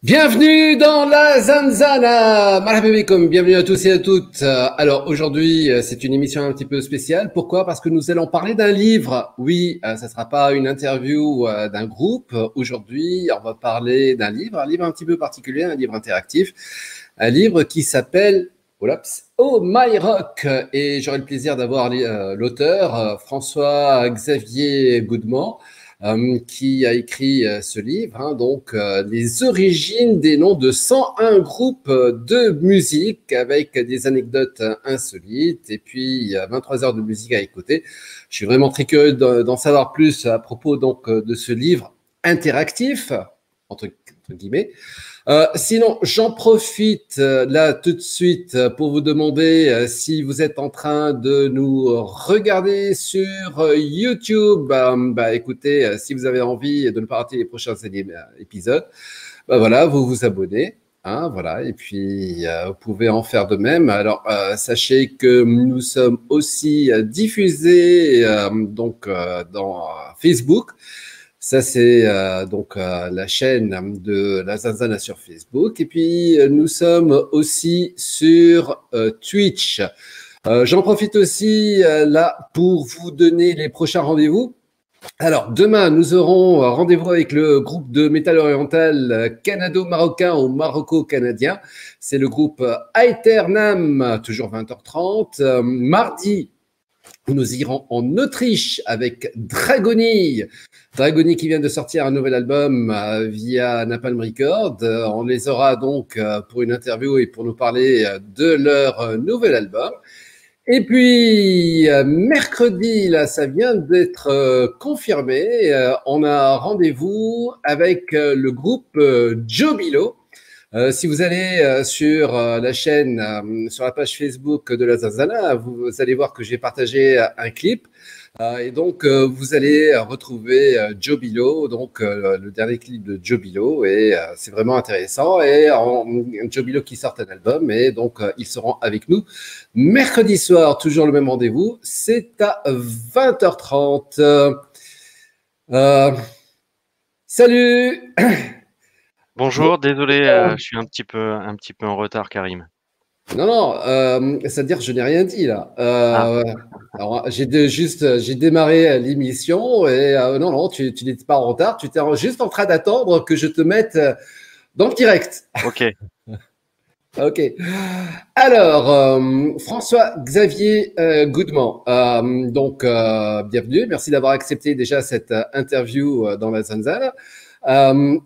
Bienvenue dans la Zanzana. Marhaba bikoum, bienvenue à tous et à toutes. Alors aujourd'hui, c'est une émission un petit peu spéciale. Pourquoi? Parce que nous allons parler d'un livre. Oui, ça sera pas une interview d'un groupe. Aujourd'hui, on va parler d'un livre, un livre un petit peu particulier, un livre interactif, un livre qui s'appelle Oh My Rock. Et j'aurai le plaisir d'avoir l'auteur François-Xavier Goudemont, qui a écrit ce livre, les origines des noms de 101 groupes de musique avec des anecdotes insolites et puis 23 heures de musique à écouter. Je suis vraiment très curieux d'en savoir plus à propos donc de ce livre interactif, entre guillemets. Sinon, j'en profite là tout de suite pour vous demander si vous êtes en train de nous regarder sur YouTube. Écoutez, si vous avez envie de ne pas rater les prochains épisodes, voilà, vous vous abonnez. Voilà, et puis vous pouvez en faire de même. Alors, sachez que nous sommes aussi diffusés dans Facebook. Ça, c'est la chaîne de la Zanzana sur Facebook. Et puis, nous sommes aussi sur Twitch. J'en profite aussi là pour vous donner les prochains rendez-vous. Alors, demain, nous aurons rendez-vous avec le groupe de métal oriental canado-marocain ou maroco-canadien. C'est le groupe Aeternam, toujours 20h30. Mardi, nous irons en Autriche avec Dragony. Dragony qui vient de sortir un nouvel album via Napalm Records. On les aura donc pour une interview et pour nous parler de leur nouvel album. Et puis, mercredi, là, ça vient d'être confirmé. On a rendez-vous avec le groupe Jobilo. Si vous allez sur la chaîne, sur la page Facebook de la Zanzana, vous allez voir que j'ai partagé un clip. Et donc, vous allez retrouver Jobilo, donc le dernier clip de Jobilo, et c'est vraiment intéressant. Et Jobilo qui sort un album, et donc ils seront avec nous mercredi soir, toujours le même rendez-vous, c'est à 20h30. Salut! Bonjour, désolé, je suis un petit peu en retard, Karim. Non, c'est-à-dire je n'ai rien dit là. Ah, Alors j'ai démarré l'émission et non, tu n'étais pas en retard, tu étais juste en train d'attendre que je te mette dans le direct. ok. Ok. Alors, François-Xavier Goudemont, bienvenue, merci d'avoir accepté déjà cette interview dans la Zanzana. On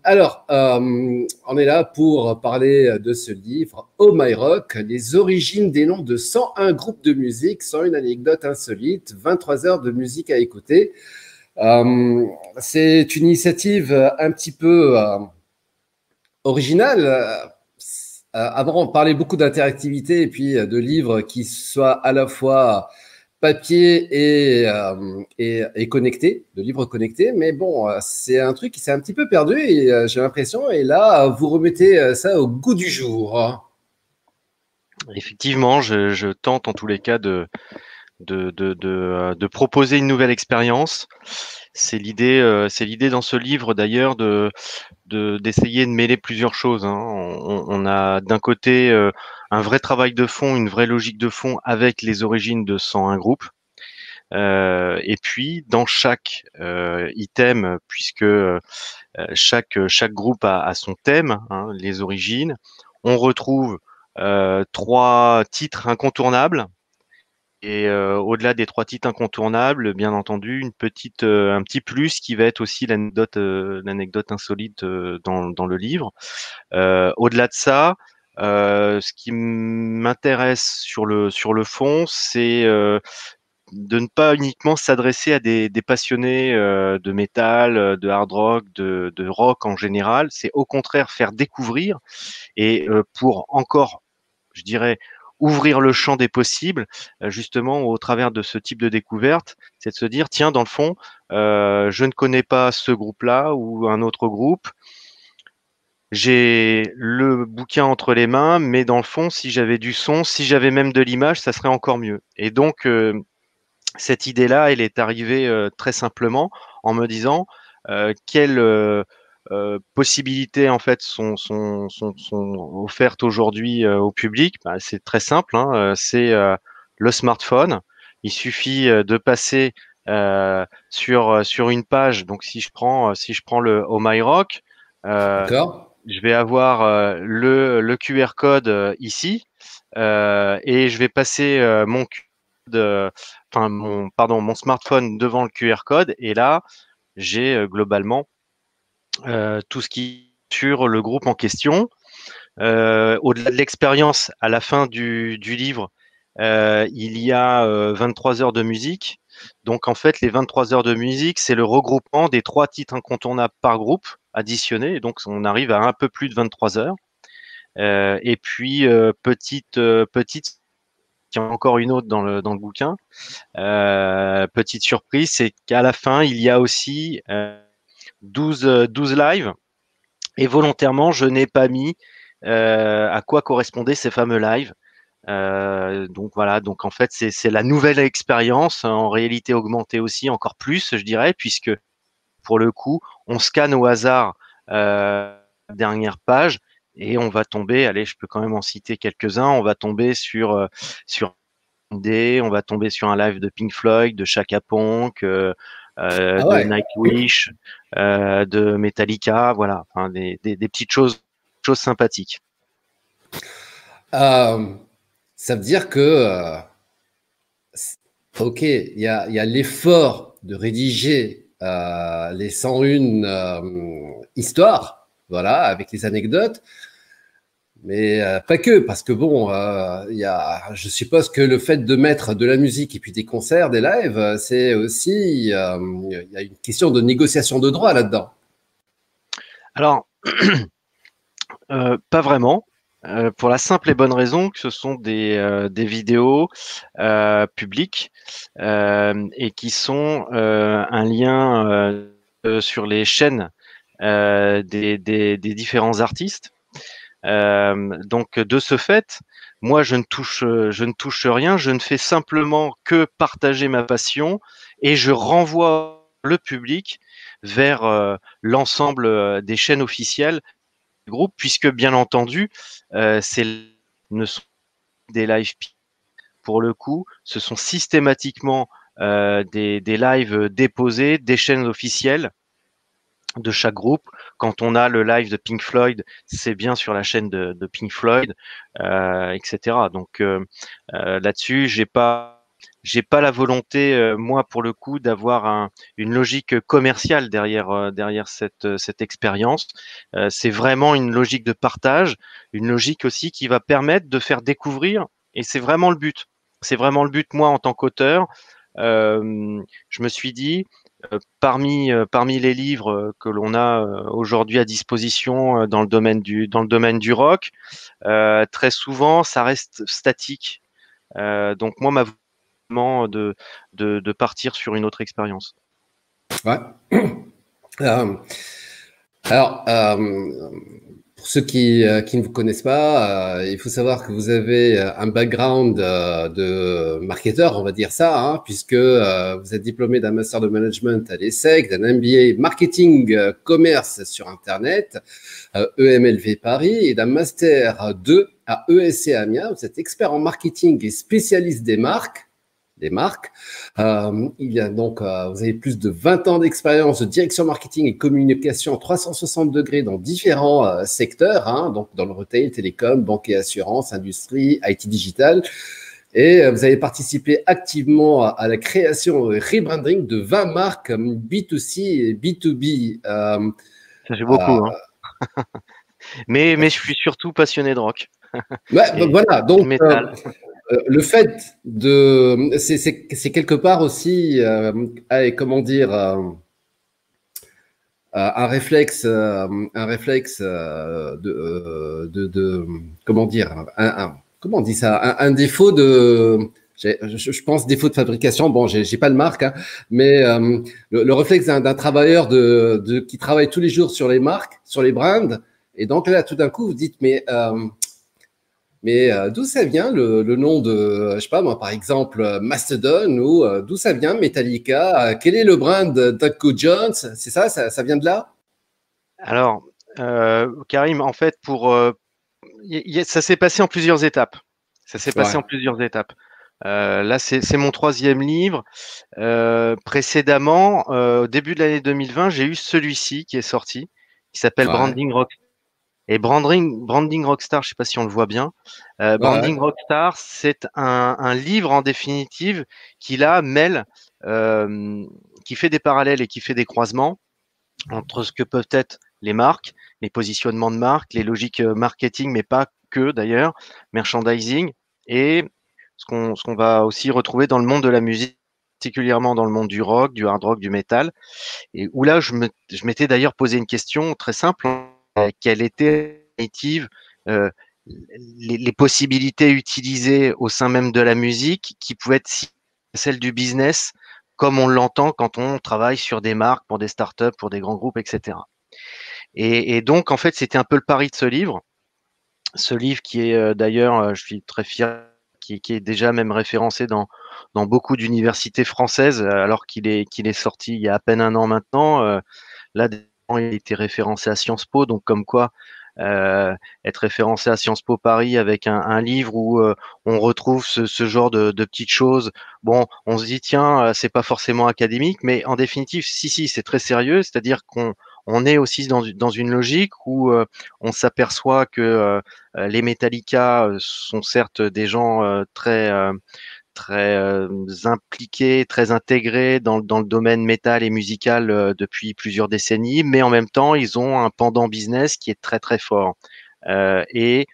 est là pour parler de ce livre, Oh My Rock, les origines des noms de 101 groupes de musique, 101 anecdotes insolites, 23 heures de musique à écouter. C'est une initiative un petit peu originale. Avant, on parlait beaucoup d'interactivité et puis de livres qui soient à la fois papier et connecté, de livres connectés. Mais bon, c'est un truc qui s'est un petit peu perdu et j'ai l'impression. Et là, vous remettez ça au goût du jour. Effectivement, je tente en tous les cas de proposer une nouvelle expérience. C'est l'idée dans ce livre d'ailleurs d'essayer de mêler plusieurs choses, hein. On a d'un côté un vrai travail de fond, une vraie logique de fond avec les origines de 101 groupes. Et puis dans chaque item, puisque chaque groupe a son thème, hein, les origines, on retrouve trois titres incontournables. Et au-delà des trois titres incontournables, bien entendu, un petit plus qui va être aussi l'anecdote insolite dans le livre. Au-delà de ça, ce qui m'intéresse sur le fond, c'est de ne pas uniquement s'adresser à des passionnés de métal, de hard rock, de rock en général. C'est au contraire faire découvrir et pour encore, je dirais, ouvrir le champ des possibles, justement au travers de ce type de découverte, c'est de se dire, tiens, dans le fond, je ne connais pas ce groupe-là ou un autre groupe. J'ai le bouquin entre les mains, mais dans le fond, si j'avais du son, si j'avais même de l'image, ça serait encore mieux. Et donc, cette idée-là, elle est arrivée très simplement en me disant quelle possibilités en fait sont offertes aujourd'hui au public. Bah, c'est très simple, hein, c'est le smartphone. Il suffit de passer sur une page. Donc si je prends le Oh My Rock, D'accord? je vais avoir le QR code ici et je vais passer mon smartphone devant le QR code et là j'ai globalement tout ce qui est sur le groupe en question. Au-delà de l'expérience, à la fin du livre, il y a 23 heures de musique. Donc en fait, les 23 heures de musique, c'est le regroupement des 3 titres incontournables par groupe additionnés. Et donc on arrive à un peu plus de 23 heures. Et puis petite, il y a encore une autre dans le bouquin. Petite surprise, c'est qu'à la fin, il y a aussi 12 lives. Et volontairement, je n'ai pas mis à quoi correspondaient ces fameux lives. Donc voilà, donc en fait, c'est la nouvelle expérience, en réalité augmentée aussi, encore plus, je dirais, puisque pour le coup, on scanne au hasard la dernière page et on va tomber, allez, je peux quand même en citer quelques-uns, on va tomber sur on va tomber sur un live de Pink Floyd, de Chaka Ponk, Ah de ouais. Nightwish, de Metallica, voilà, enfin, des petites choses sympathiques. Euh, Ça veut dire que, ok, il y a l'effort de rédiger les 101 histoires, voilà, avec les anecdotes, mais pas que, parce que bon, je suppose que le fait de mettre de la musique et puis des concerts, des lives, c'est aussi, il y a une question de négociation de droits là-dedans. Alors, pas vraiment. Pour la simple et bonne raison que ce sont des vidéos publiques et qui sont un lien sur les chaînes des différents artistes. Donc de ce fait, moi je ne touche rien, je ne fais simplement que partager ma passion et je renvoie le public vers l'ensemble des chaînes officielles du groupe, puisque bien entendu, c'est ne sont des lives pour le coup, ce sont systématiquement des lives déposés des chaînes officielles de chaque groupe. Quand on a le live de Pink Floyd, c'est bien sur la chaîne de Pink Floyd, etc. Donc là-dessus, j'ai pas la volonté, moi pour le coup, d'avoir une logique commerciale derrière cette expérience. C'est vraiment une logique de partage, une logique aussi qui va permettre de faire découvrir, et c'est vraiment le but. C'est vraiment le but, moi, en tant qu'auteur. Je me suis dit, parmi les livres que l'on a aujourd'hui à disposition dans le domaine du rock, très souvent ça reste statique. Donc moi ma vraiment de partir sur une autre expérience. Ouais. Euh, alors, pour ceux qui ne vous connaissent pas, il faut savoir que vous avez un background de marketeur, on va dire ça, hein, puisque vous êtes diplômé d'un master de management à l'ESSEC, d'un MBA marketing commerce sur Internet, EMLV Paris, et d'un master 2 à ESC Amiens. Vous êtes expert en marketing et spécialiste des marques. Il y a donc, vous avez plus de 20 ans d'expérience de direction marketing et communication 360 degrés dans différents secteurs, hein, donc dans le retail, télécom, banque et assurance, industrie, IT digital. Et vous avez participé activement à la création et rebranding de 20 marques B2C et B2B. Ça fait beaucoup, hein. Mais je suis surtout passionné de rock. Ouais, Et voilà, donc métal. le fait de, c'est quelque part aussi, comment dire, un réflexe de comment dire, comment on dit ça, un défaut de, je pense défaut de fabrication. Bon, j'ai pas de marque, hein, mais le réflexe d'un travailleur qui travaille tous les jours sur les marques, sur les brands, et donc là, tout d'un coup, vous dites, mais d'où ça vient le nom de, je sais pas moi, par exemple, Mastodon, ou d'où ça vient Metallica? Quel est le brand d'Atco Jones? C'est ça vient de là? Alors, Karim, en fait, ça s'est passé en plusieurs étapes. Ça s'est passé Ouais, en plusieurs étapes. Là, c'est mon troisième livre. Précédemment, au début de l'année 2020, j'ai eu celui-ci qui est sorti, qui s'appelle ouais, Branding Rock. Et Branding Rockstar, je sais pas si on le voit bien. ouais, Branding ouais. Rockstar, c'est un livre en définitive qui là mêle, euh, qui fait des parallèles et qui fait des croisements entre ce que peuvent être les marques, les positionnements de marque, les logiques marketing, mais pas que d'ailleurs, merchandising, et ce qu'on va aussi retrouver dans le monde de la musique, particulièrement dans le monde du rock, du hard rock, du metal, et où là je m'étais d'ailleurs posé une question très simple, quelle était native, euh, les possibilités utilisées au sein même de la musique qui pouvaient être celles du business comme on l'entend quand on travaille sur des marques, pour des startups, pour des grands groupes, etc. Et donc, en fait, c'était un peu le pari de ce livre. Ce livre qui est d'ailleurs, je suis très fier, qui est déjà même référencé dans beaucoup d'universités françaises, alors qu'il est sorti il y a à peine un an maintenant. Là, il a été référencé à Sciences Po, donc comme quoi euh, être référencé à Sciences Po Paris avec un livre où on retrouve ce genre de petites choses. Bon, on se dit tiens, c'est pas forcément académique, mais en définitive, si, c'est très sérieux. C'est-à-dire qu'on est aussi dans une logique où on s'aperçoit que les Metallica sont certes des gens très impliqués, très intégrés dans le domaine métal et musical depuis plusieurs décennies, mais en même temps, ils ont un pendant business qui est très très fort. Et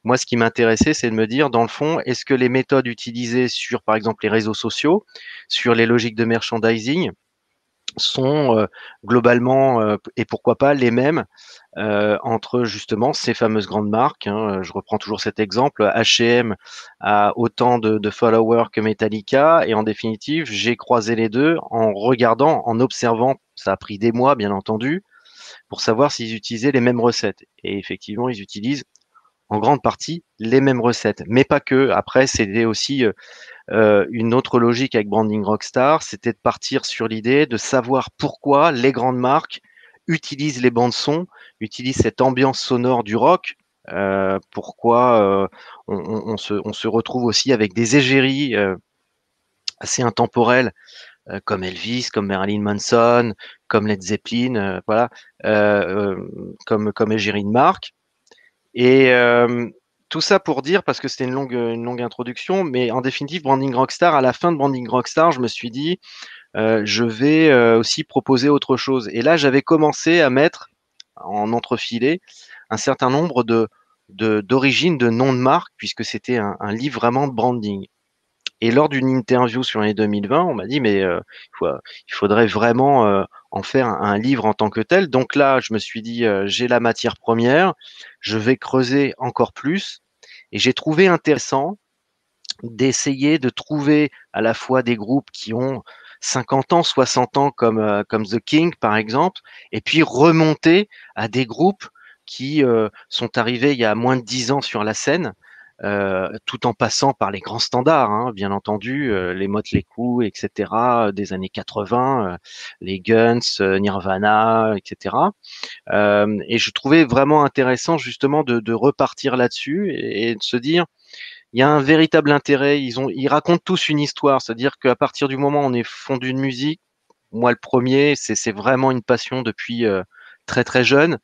moi, ce qui m'intéressait, c'est de me dire, dans le fond, est-ce que les méthodes utilisées sur, par exemple, les réseaux sociaux, sur les logiques de merchandising, sont globalement et pourquoi pas les mêmes entre justement ces fameuses grandes marques, hein. Je reprends toujours cet exemple. H&M a autant de followers que Metallica et en définitive, j'ai croisé les deux en regardant, en observant. Ça a pris des mois, bien entendu, pour savoir s'ils utilisaient les mêmes recettes. Et effectivement, ils utilisent en grande partie les mêmes recettes, mais pas que. Après, c'était aussi une autre logique avec Branding Rockstar, c'était de partir sur l'idée de savoir pourquoi les grandes marques utilisent les bandes son, utilisent cette ambiance sonore du rock. Pourquoi on se retrouve aussi avec des égéries assez intemporelles comme Elvis, comme Marilyn Manson, comme Led Zeppelin, voilà, comme égérie de marque. Et tout ça pour dire, parce que c'était une longue introduction, mais en définitive, Branding Rockstar, à la fin de Branding Rockstar, je me suis dit, je vais aussi proposer autre chose. Et là, j'avais commencé à mettre en entrefilé un certain nombre d'origines, de noms de marque, puisque c'était un livre vraiment de branding. Et lors d'une interview sur l'année 2020, on m'a dit, mais il faudrait vraiment en faire un livre en tant que tel. Donc là, je me suis dit, j'ai la matière première, je vais creuser encore plus. Et j'ai trouvé intéressant d'essayer de trouver à la fois des groupes qui ont 50 ans, 60 ans, comme The King, par exemple, et puis remonter à des groupes qui sont arrivés il y a moins de 10 ans sur la scène, tout en passant par les grands standards, hein, bien entendu, les Motley Crue, etc., des années 80, les Guns, Nirvana, etc. Et je trouvais vraiment intéressant justement de repartir là-dessus et de se dire, il y a un véritable intérêt. Ils racontent tous une histoire, c'est-à-dire qu'à partir du moment où on est fondu de musique, moi le premier, c'est vraiment une passion depuis très très jeune.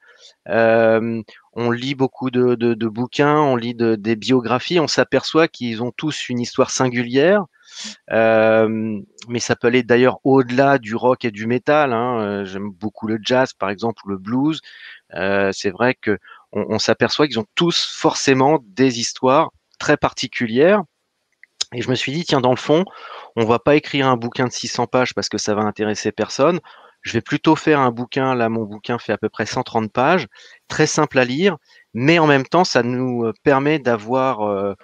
Euh, on lit beaucoup de bouquins, on lit des biographies, on s'aperçoit qu'ils ont tous une histoire singulière, mais ça peut aller d'ailleurs au-delà du rock et du métal, hein. J'aime beaucoup le jazz, par exemple, ou le blues. C'est vrai que on s'aperçoit qu'ils ont tous forcément des histoires très particulières. Et je me suis dit, tiens, dans le fond, on va pas écrire un bouquin de 600 pages parce que ça va intéresser personne. Je vais plutôt faire un bouquin, là, mon bouquin fait à peu près 130 pages, très simple à lire, mais en même temps, ça nous permet d'avoir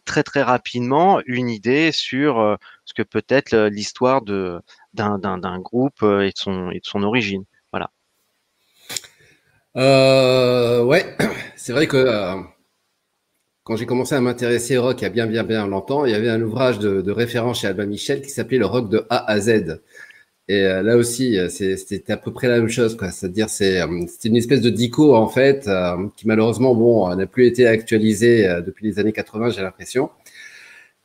très très rapidement une idée sur ce que peut être l'histoire d'un groupe et de son origine. Voilà. Ouais, c'est vrai que quand j'ai commencé à m'intéresser au rock il y a bien longtemps, il y avait un ouvrage de référence chez Albin Michel qui s'appelait Le rock de A à Z. Et là aussi, c'était à peu près la même chose, quoi. C'est-à-dire, c'est une espèce de dico, en fait, qui malheureusement, bon, n'a plus été actualisé depuis les années 80, j'ai l'impression.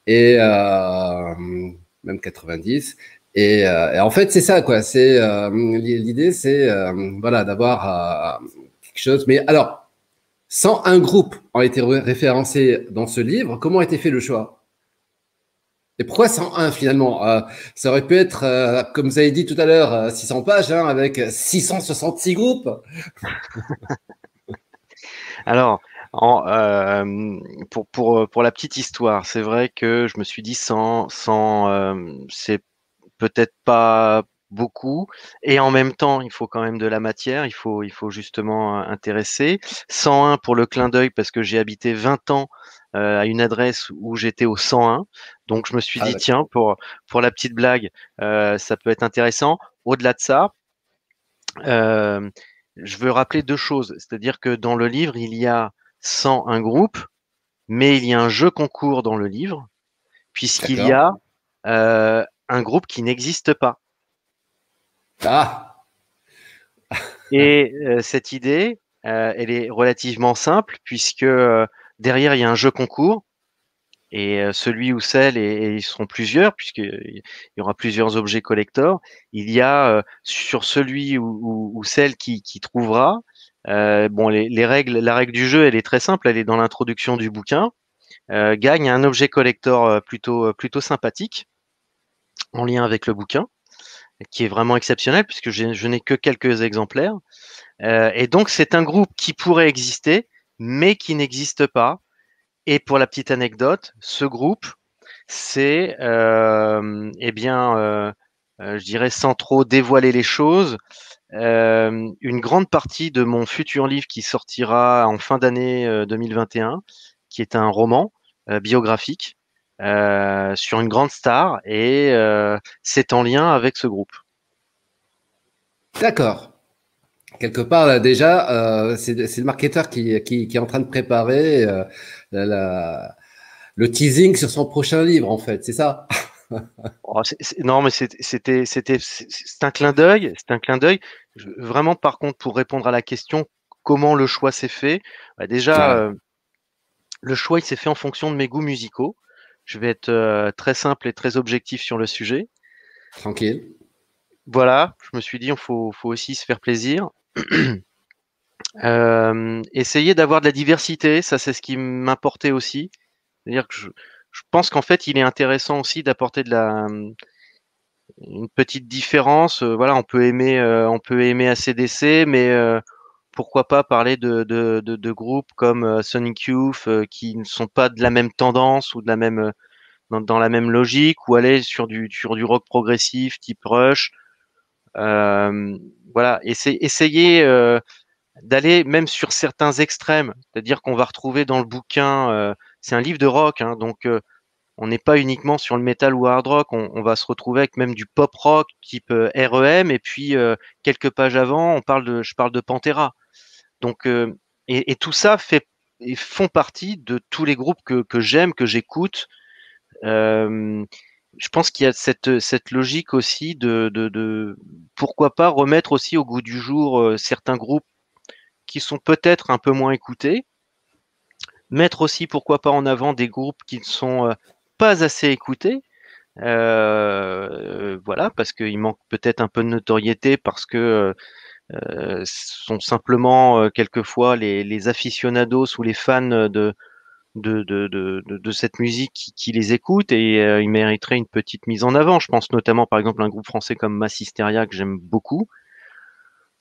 Et même 90. Et en fait, c'est ça, quoi. L'idée, c'est voilà, d'avoir quelque chose. Mais alors, 101 groupes ont été référencés dans ce livre. Comment a été fait le choix? Et pourquoi 101 finalement? Ça aurait pu être, comme vous avez dit tout à l'heure, 600 pages, hein, avec 666 groupes. Alors, pour la petite histoire, c'est vrai que je me suis dit 100, c'est peut-être pas beaucoup. Et en même temps, il faut quand même de la matière, il faut justement intéresser. 101 pour le clin d'œil parce que j'ai habité 20 ans à une adresse où j'étais au 101. Donc je me suis Ah, dit, d'accord. tiens, pour la petite blague, ça peut être intéressant. Au-delà de ça, euh, je veux rappeler deux choses. C'est-à-dire que dans le livre, il y a 101 groupes, mais il y a un jeu concours dans le livre, puisqu'il y D'accord. a un groupe qui n'existe pas. Ah, Et cette idée, elle est relativement simple puisque derrière il y a un jeu concours et celui ou celle, et ils seront plusieurs puisqu'il y aura plusieurs objets collector. Il y a sur celui ou celle qui trouvera, bon les règles, la règle du jeu, elle est très simple, elle est dans l'introduction du bouquin. Gagne un objet collector plutôt sympathique en lien avec le bouquin, qui est vraiment exceptionnel puisque je n'ai que quelques exemplaires. Et donc, c'est un groupe qui pourrait exister, mais qui n'existe pas. Et pour la petite anecdote, ce groupe, c'est, eh bien, je dirais sans trop dévoiler les choses, une grande partie de mon futur livre qui sortira en fin d'année 2021, qui est un roman biographique sur une grande star, et c'est en lien avec ce groupe. d'accord. Quelque part, là, déjà, c'est le marketeur qui est en train de préparer la- la- le teasing sur son prochain livre, en fait. C'est ça? Oh, non, mais c'est un clin d'œil. C'est un clin d'œil. Vraiment, par contre, pour répondre à la question, comment le choix s'est fait, bah, déjà, Ouais, le choix il s'est fait en fonction de mes goûts musicaux. Je vais être très simple et très objectif sur le sujet. tranquille. Voilà, je me suis dit, faut aussi se faire plaisir. Essayer d'avoir de la diversité, ça c'est ce qui m'importait aussi. C'est-à-dire que je pense qu'en fait, il est intéressant aussi d'apporter une petite différence. Voilà, on peut aimer AC/DC, mais pourquoi pas parler de groupes comme Sonic Youth qui ne sont pas de la même tendance ou de la même dans la même logique, ou aller sur du rock progressif type Rush. Euh, voilà, essayer d'aller même sur certains extrêmes, c'est-à-dire qu'on va retrouver dans le bouquin, c'est un livre de rock, hein, donc on n'est pas uniquement sur le metal ou hard rock, on va se retrouver avec même du pop rock type REM, et puis quelques pages avant, je parle de Pantera. Donc, et tout ça font partie de tous les groupes que j'aime, que j'écoute. Euh, je pense qu'il y a cette logique aussi de pourquoi pas remettre aussi au goût du jour certains groupes qui sont peut-être un peu moins écoutés, mettre aussi pourquoi pas en avant des groupes qui ne sont pas assez écoutés. Voilà, parce qu'il manque peut-être un peu de notoriété, parce que sont simplement quelquefois les aficionados ou les fans de cette musique qui les écoutent, et ils mériteraient une petite mise en avant. Je pense notamment par exemple à un groupe français comme Massisteria que j'aime beaucoup.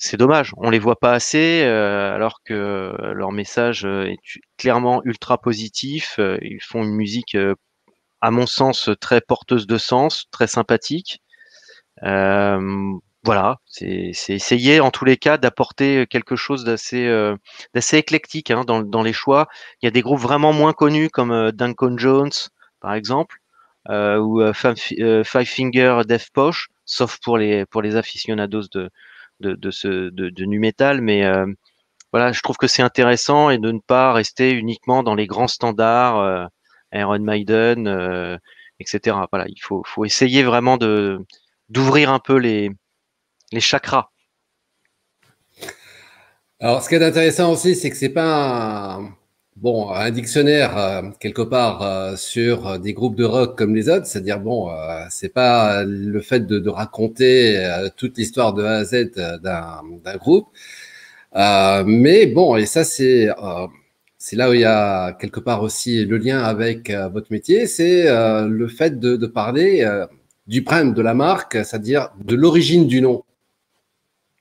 C'est dommage, on les voit pas assez, alors que leur message est clairement ultra positif. Ils font une musique, à mon sens, très porteuse de sens, très sympathique. Voilà, c'est essayer en tous les cas d'apporter quelque chose d'assez éclectique, hein, dans les choix. Il y a des groupes vraiment moins connus comme Duncan Jones, par exemple, ou Five Finger Death Punch, sauf pour les aficionados de nu metal. Mais voilà, je trouve que c'est intéressant, et de ne pas rester uniquement dans les grands standards, Iron Maiden, etc. Voilà, il faut essayer vraiment d'ouvrir un peu les chakras. Alors, ce qui est intéressant aussi, c'est que c'est pas un dictionnaire quelque part sur des groupes de rock comme les autres. C'est-à-dire, c'est pas le fait de raconter toute l'histoire de A à Z d'un groupe. Mais bon, et ça, c'est là où il y a quelque part aussi le lien avec votre métier, c'est le fait de parler du brand, de la marque, c'est-à-dire de l'origine du nom.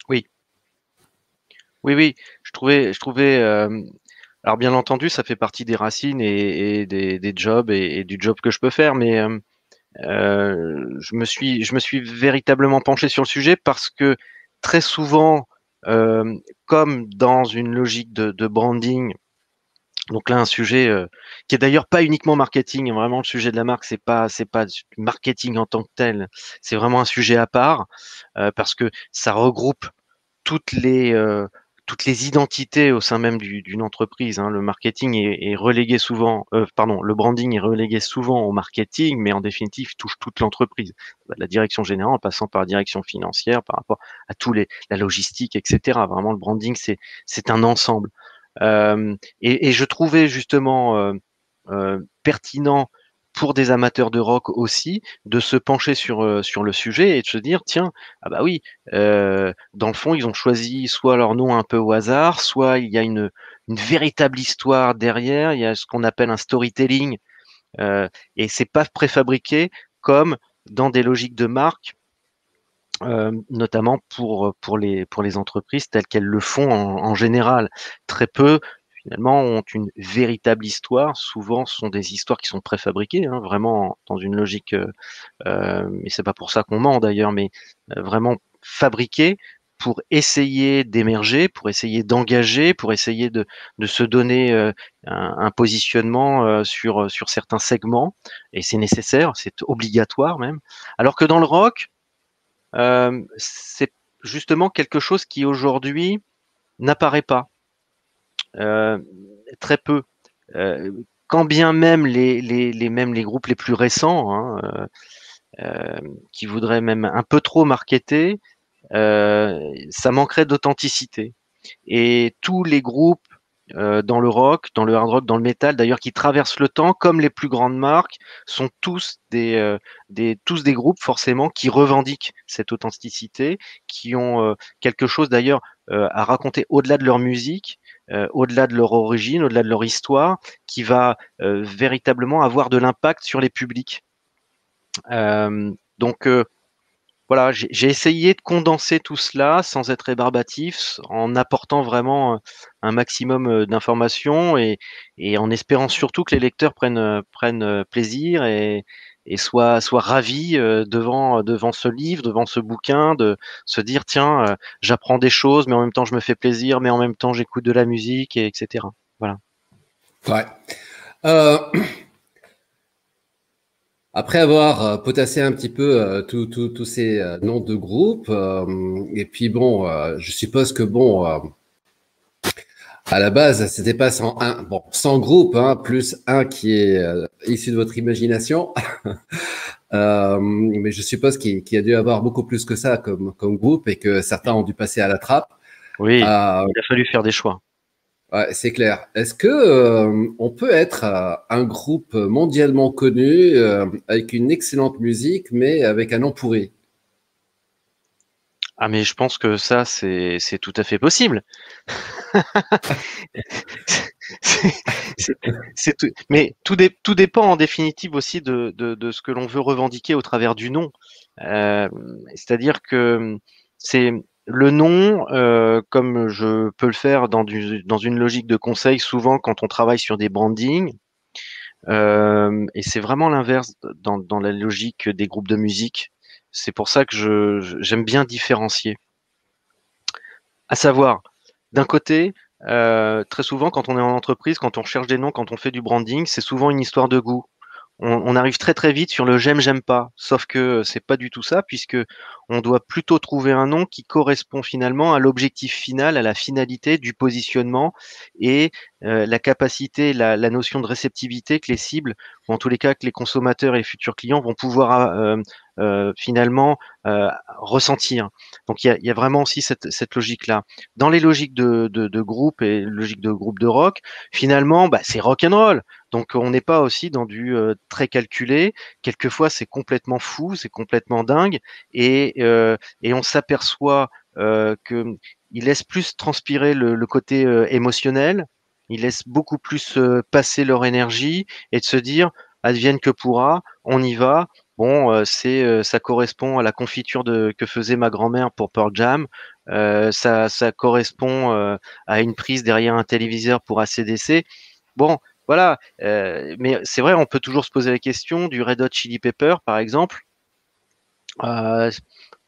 Oui, oui, oui. Je trouvais. Alors bien entendu, ça fait partie des racines et des jobs et du job que je peux faire, mais je me suis véritablement penché sur le sujet parce que très souvent, comme dans une logique de branding, donc là un sujet qui est d'ailleurs pas uniquement marketing, vraiment le sujet de la marque, c'est pas du marketing en tant que tel, c'est vraiment un sujet à part parce que ça regroupe toutes les euh, toutes les identités au sein même d'une entreprise, hein. Le marketing est relégué souvent, pardon, le branding est relégué souvent au marketing, mais en définitive, il touche toute l'entreprise. De la direction générale, en passant par la direction financière, par rapport à la logistique, etc. Vraiment, le branding, c'est un ensemble. Et je trouvais justement pertinent pour des amateurs de rock aussi de se pencher sur le sujet et de se dire tiens, ah bah oui, dans le fond ils ont choisi soit leur nom un peu au hasard, soit il y a une véritable histoire derrière, il y a ce qu'on appelle un storytelling et c'est pas préfabriqué comme dans des logiques de marque, notamment pour les entreprises telles qu'elles le font en général. Très peu, finalement, ont une véritable histoire. Souvent, ce sont des histoires qui sont préfabriquées, hein, vraiment dans une logique, mais c'est pas pour ça qu'on ment d'ailleurs, mais vraiment fabriquées pour essayer d'émerger, pour essayer d'engager, pour essayer de se donner un positionnement sur certains segments, et c'est nécessaire, c'est obligatoire même. Alors que dans le rock, c'est justement quelque chose qui aujourd'hui n'apparaît pas, heu, très peu. Heu, Quand bien même même les groupes les plus récents, hein, qui voudraient même un peu trop marketer, ça manquerait d'authenticité. Et tous les groupes dans le rock, dans le hard rock, dans le métal, d'ailleurs, qui traversent le temps, comme les plus grandes marques, sont tous des groupes forcément qui revendiquent cette authenticité, qui ont quelque chose d'ailleurs à raconter au-delà de leur musique, au-delà de leur origine, au-delà de leur histoire, qui va véritablement avoir de l'impact sur les publics. Donc voilà, j'ai essayé de condenser tout cela sans être rébarbatif, en apportant vraiment un maximum d'informations et en espérant surtout que les lecteurs prennent plaisir et soient ravis devant ce livre, devant ce bouquin, de se dire tiens, j'apprends des choses, mais en même temps je me fais plaisir, mais en même temps j'écoute de la musique, et etc. Voilà. Ouais. Euh, Après avoir potassé un petit peu tous ces noms de groupes, et puis je suppose que à la base, c'était pas 100 groupes, hein, plus un qui est issu de votre imagination. Mais je suppose qu'il y a dû avoir beaucoup plus que ça comme groupe et que certains ont dû passer à la trappe. Oui, Euh, il a fallu faire des choix. ouais, c'est clair. Est-ce que on peut être un groupe mondialement connu avec une excellente musique, mais avec un nom pourri? Ah mais je pense que ça c'est tout à fait possible. C'est c'est c'est tout, mais tout dépend en définitive aussi de ce que l'on veut revendiquer au travers du nom. C'est-à-dire que c'est le nom, comme je peux le faire dans une logique de conseil, souvent quand on travaille sur des brandings, et c'est vraiment l'inverse dans la logique des groupes de musique. C'est pour ça que j'aime bien différencier. À savoir, d'un côté, très souvent quand on est en entreprise, quand on cherche des noms, quand on fait du branding, c'est souvent une histoire de goût. On arrive très très vite sur le j'aime, j'aime pas. Sauf que c'est pas du tout ça, puisque on doit plutôt trouver un nom qui correspond finalement à l'objectif final, à la finalité du positionnement et la capacité, la notion de réceptivité que les cibles, ou en tous les cas que les consommateurs et les futurs clients vont pouvoir finalement ressentir. Donc il y a vraiment aussi cette logique-là. Dans les logiques de groupe et logique de groupe de rock, finalement, bah, c'est rock and roll. Donc on n'est pas aussi dans du très calculé. Quelquefois c'est complètement fou, c'est complètement dingue, et on s'aperçoit que il laisse plus transpirer le côté émotionnel. Ils laissent beaucoup plus passer leur énergie et de se dire advienne que pourra, on y va. Bon, ça correspond à la confiture que faisait ma grand-mère pour Pearl Jam. Ça correspond à une prise derrière un téléviseur pour AC/DC. Bon, voilà. Mais c'est vrai, on peut toujours se poser la question du Red Hot Chili Pepper, par exemple. Euh,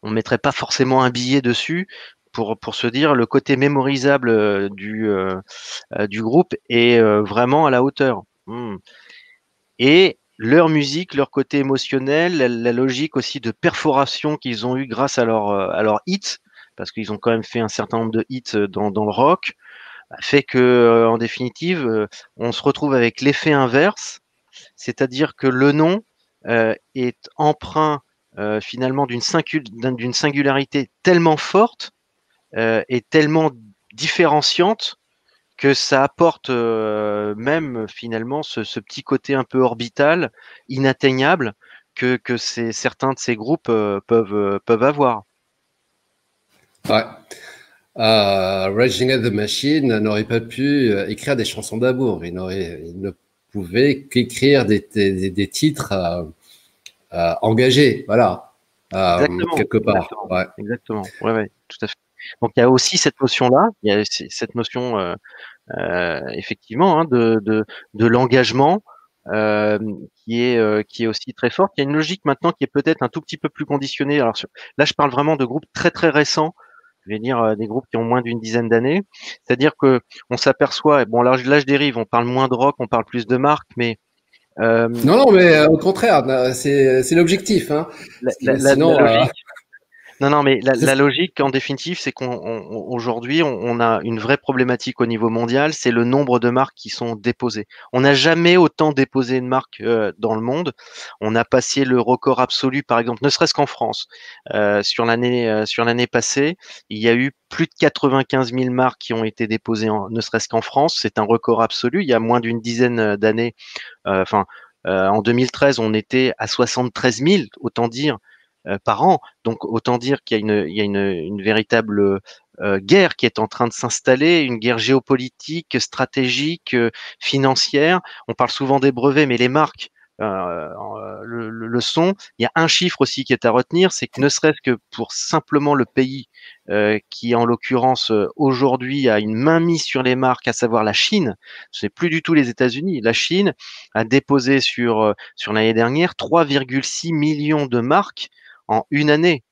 on mettrait pas forcément un billet dessus pour se dire le côté mémorisable du groupe est vraiment à la hauteur. Et leur musique, leur côté émotionnel, la logique aussi de perforation qu'ils ont eu grâce à leur hits, parce qu'ils ont quand même fait un certain nombre de hits dans le rock, fait que, en définitive, on se retrouve avec l'effet inverse, c'est-à-dire que le nom est empreint finalement d'une singularité tellement forte et tellement différenciante que ça apporte même finalement ce petit côté un peu orbital, inatteignable, que certains de ces groupes peuvent avoir. Ouais. Rage Against the Machine n'aurait pas pu écrire des chansons d'amour. Il ne pouvait qu'écrire des titres engagés, voilà, Exactement, quelque part. exactement, Ouais. exactement. Ouais, ouais, tout à fait. Donc il y a aussi cette notion-là, il y a cette notion effectivement hein, de l'engagement euh, qui est aussi très forte. Il y a une logique maintenant qui est peut-être un tout petit peu plus conditionnée. Alors là, je parle vraiment de groupes très très récents. Je vais dire des groupes qui ont moins d'une dizaine d'années. C'est-à-dire que on s'aperçoit, bon là je dérive, on parle moins de rock, on parle plus de marque, mais euh, Non, non, mais au contraire, c'est l'objectif. Hein. la Sinon, logique. Non, non, mais c'est la logique, en définitive, c'est qu'aujourd'hui, on a une vraie problématique au niveau mondial, c'est le nombre de marques qui sont déposées. On n'a jamais autant déposé de marques dans le monde. On a passé le record absolu, par exemple, ne serait-ce qu'en France, sur l'année passée, il y a eu plus de 95 000 marques qui ont été déposées, ne serait-ce qu'en France. C'est un record absolu. Il y a moins d'une dizaine d'années, enfin, en 2013, on était à 73 000, autant dire par an. Donc autant dire qu'il y a une véritable guerre qui est en train de s'installer, une guerre géopolitique, stratégique, financière. On parle souvent des brevets, mais les marques le sont. Il y a un chiffre aussi qui est à retenir, c'est que ne serait-ce que pour simplement le pays qui, en l'occurrence, aujourd'hui a une mainmise sur les marques, à savoir la Chine, ce n'est plus du tout les États-Unis. La Chine a déposé sur l'année dernière 3,6 millions de marques en une année.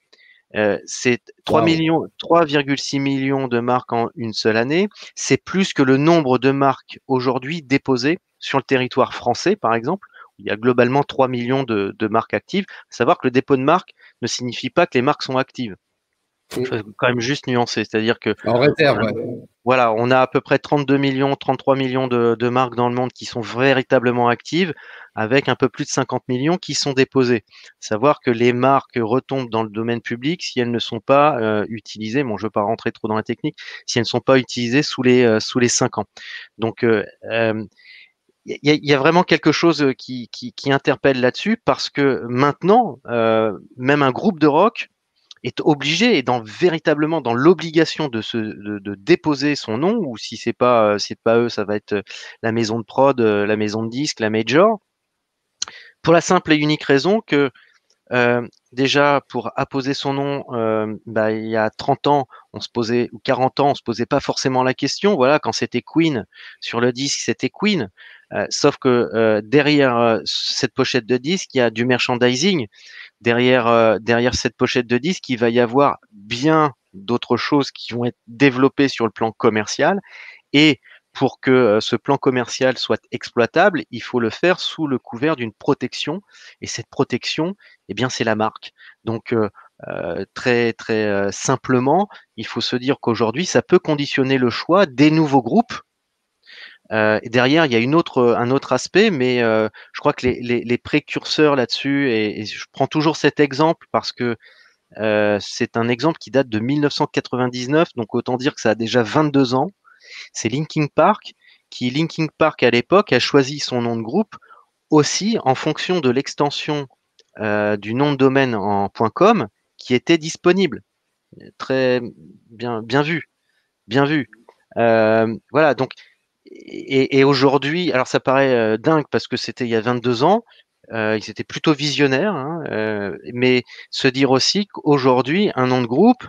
C'est 3 waouh. millions, 3,6 millions de marques en une seule année. C'est plus que le nombre de marques aujourd'hui déposées sur le territoire français, par exemple. Il y a globalement 3 millions de marques actives. À savoir que le dépôt de marque ne signifie pas que les marques sont actives. Il faut quand même juste nuancer. C'est-à-dire que En réserve, ouais. voilà, on a à peu près 32 millions, 33 millions de marques dans le monde qui sont véritablement actives, avec un peu plus de 50 millions qui sont déposées. Savoir que les marques retombent dans le domaine public si elles ne sont pas utilisées. Bon, je ne veux pas rentrer trop dans la technique, si elles ne sont pas utilisées sous les 5 ans. Donc, il y a vraiment quelque chose qui interpelle là-dessus parce que maintenant, même un groupe de rock est obligé et véritablement dans l'obligation de déposer son nom, ou si c'est pas eux, ça va être la maison de prod, la maison de disque, la major, pour la simple et unique raison que déjà pour apposer son nom, bah, il y a 30 ans, on se posait, ou 40 ans, on se posait pas forcément la question. Voilà, quand c'était Queen sur le disque, c'était Queen. Sauf que derrière cette pochette de disque, il y a du merchandising. Derrière cette pochette de disque, il va y avoir bien d'autres choses qui vont être développées sur le plan commercial. Et pour que ce plan commercial soit exploitable, il faut le faire sous le couvert d'une protection. Et cette protection, eh bien, c'est la marque. Donc, très très simplement, il faut se dire qu'aujourd'hui, ça peut conditionner le choix des nouveaux groupes. Et derrière, il y a un autre aspect, mais je crois que les précurseurs là-dessus, et je prends toujours cet exemple parce que c'est un exemple qui date de 1999, donc autant dire que ça a déjà 22 ans. C'est Linkin Park, Linkin Park à l'époque a choisi son nom de groupe aussi en fonction de l'extension du nom de domaine en .com qui était disponible. Très bien vu, bien vu. Voilà, donc et aujourd'hui, alors ça paraît dingue parce que c'était il y a 22 ans, ils étaient plutôt visionnaires, hein, mais se dire aussi qu'aujourd'hui, un nom de groupe,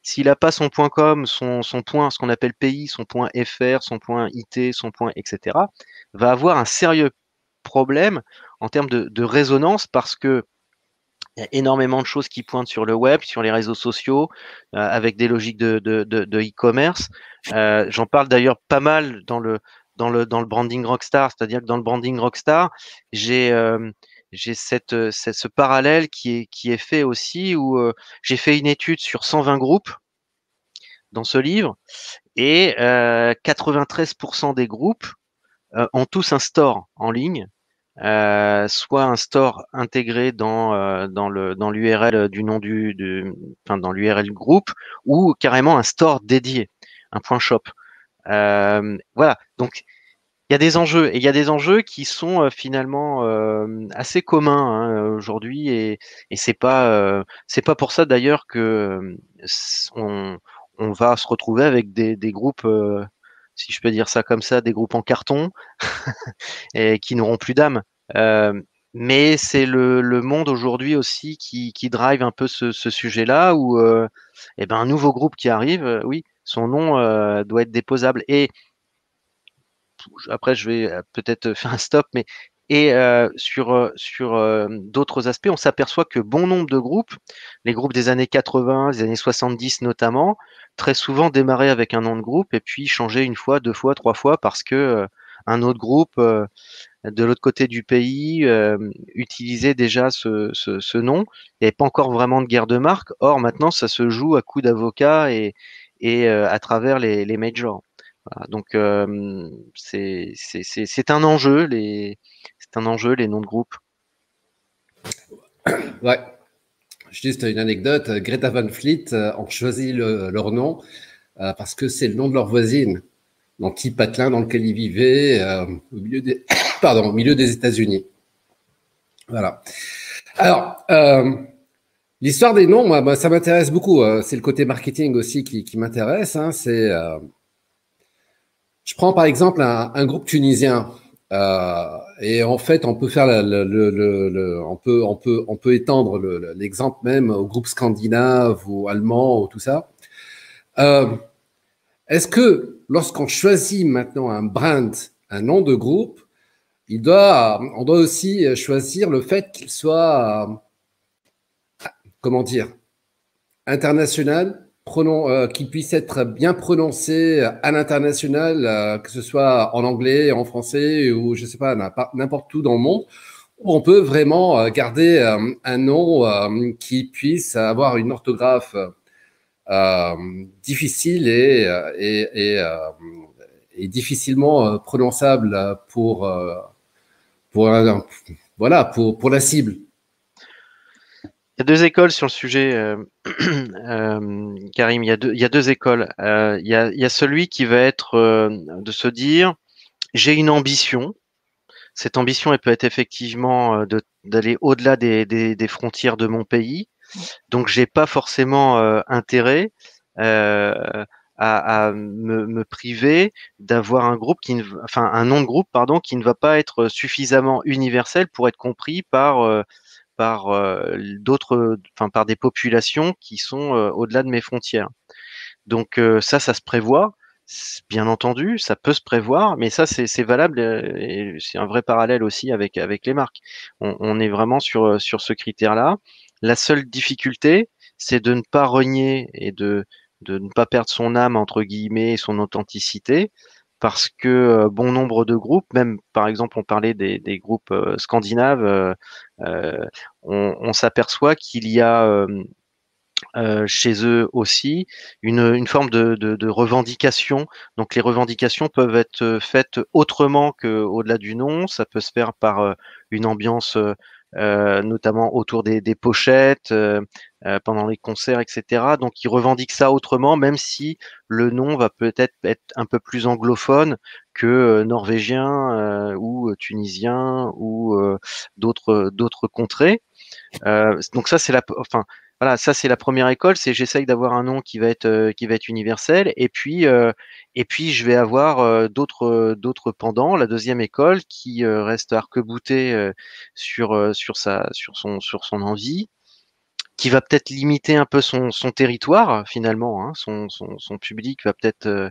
s'il n'a pas son .com, son point, ce qu'on appelle pays, son point .fr, son point .it, son point etc., va avoir un sérieux problème en termes de résonance parce que il y a énormément de choses qui pointent sur le web, sur les réseaux sociaux, avec des logiques de e-commerce. J'en parle d'ailleurs pas mal dans le branding Rockstar, c'est-à-dire que dans le branding Rockstar, j'ai ce parallèle qui est fait aussi où j'ai fait une étude sur 120 groupes dans ce livre et 93% des groupes ont tous un store en ligne, soit un store intégré dans l'URL du nom enfin dans l'URL groupe, ou carrément un store dédié, un point shop. Voilà, donc il y a des enjeux et il y a des enjeux qui sont finalement assez communs hein, aujourd'hui et c'est pas pour ça d'ailleurs que on, on va se retrouver avec des groupes si je peux dire ça comme ça, des groupes en carton et qui n'auront plus d'âme. Euh, mais c'est le monde aujourd'hui aussi qui drive un peu ce sujet-là où eh ben, un nouveau groupe qui arrive, oui, son nom doit être déposable. Et après, je vais peut-être faire un stop, mais et sur d'autres aspects, on s'aperçoit que bon nombre de groupes, les groupes des années 80, des années 70 notamment, très souvent démarraient avec un nom de groupe et puis changeaient une fois, deux fois, trois fois parce que un autre groupe de l'autre côté du pays utilisait déjà ce nom. Il n'y avait pas encore vraiment de guerre de marque. Or, maintenant, ça se joue à coups d'avocats et à travers les majors. Voilà. Donc, c'est un enjeu, c'est un enjeu, les noms de groupe. Ouais. Juste une anecdote, Greta Van Fleet ont choisi leur nom parce que c'est le nom de leur voisine, dans le petit patelin dans lequel ils vivaient, au milieu des, pardon, au milieu des États-Unis. Voilà. Alors, l'histoire des noms, moi, ça m'intéresse beaucoup. C'est le côté marketing aussi qui m'intéresse. Hein. Je prends par exemple un groupe tunisien. Et en fait, on peut faire on peut étendre l'exemple même au groupe scandinave ou allemand ou tout ça. Euh, Est-ce que lorsqu'on choisit maintenant un brand, un nom de groupe, on doit aussi choisir le fait qu'il soit, comment dire, international, qu'il puisse être bien prononcé à l'international, que ce soit en anglais, en français ou je sais pas, n'importe où dans le monde, où on peut vraiment garder un nom qui puisse avoir une orthographe difficile et difficilement prononçable pour, voilà, pour la cible. Il y a deux écoles sur le sujet, Karim. Il y a deux écoles. Il y a celui qui va être de se dire, j'ai une ambition. Cette ambition, elle peut être effectivement d'aller au-delà des frontières de mon pays. Donc, j'ai pas forcément intérêt à me priver d'avoir un groupe enfin un nom de groupe, pardon, qui ne va pas être suffisamment universel pour être compris par d'autres, enfin par des populations qui sont au-delà de mes frontières. Donc ça se prévoit, bien entendu, ça peut se prévoir, mais ça c'est valable et c'est un vrai parallèle aussi avec les marques. On est vraiment sur ce critère-là. La seule difficulté, c'est de ne pas renier et de ne pas perdre son âme entre guillemets et son authenticité. Parce que bon nombre de groupes, même par exemple on parlait des groupes scandinaves, on s'aperçoit qu'il y a chez eux aussi, une forme de revendication. Donc les revendications peuvent être faites autrement qu'au-delà du nom. Ça peut se faire par une ambiance, notamment autour des pochettes, pendant les concerts, etc. Donc ils revendiquent ça autrement, même si le nom va peut-être être un peu plus anglophone que norvégien ou tunisien ou d'autres contrées. Donc ça c'est enfin voilà, ça c'est la première école, c'est j'essaye d'avoir un nom qui va être universel, et puis je vais avoir d'autres pendants. La deuxième école qui reste arc-boutée sur son envie, qui va peut-être limiter un peu son territoire finalement, hein, son public va peut-être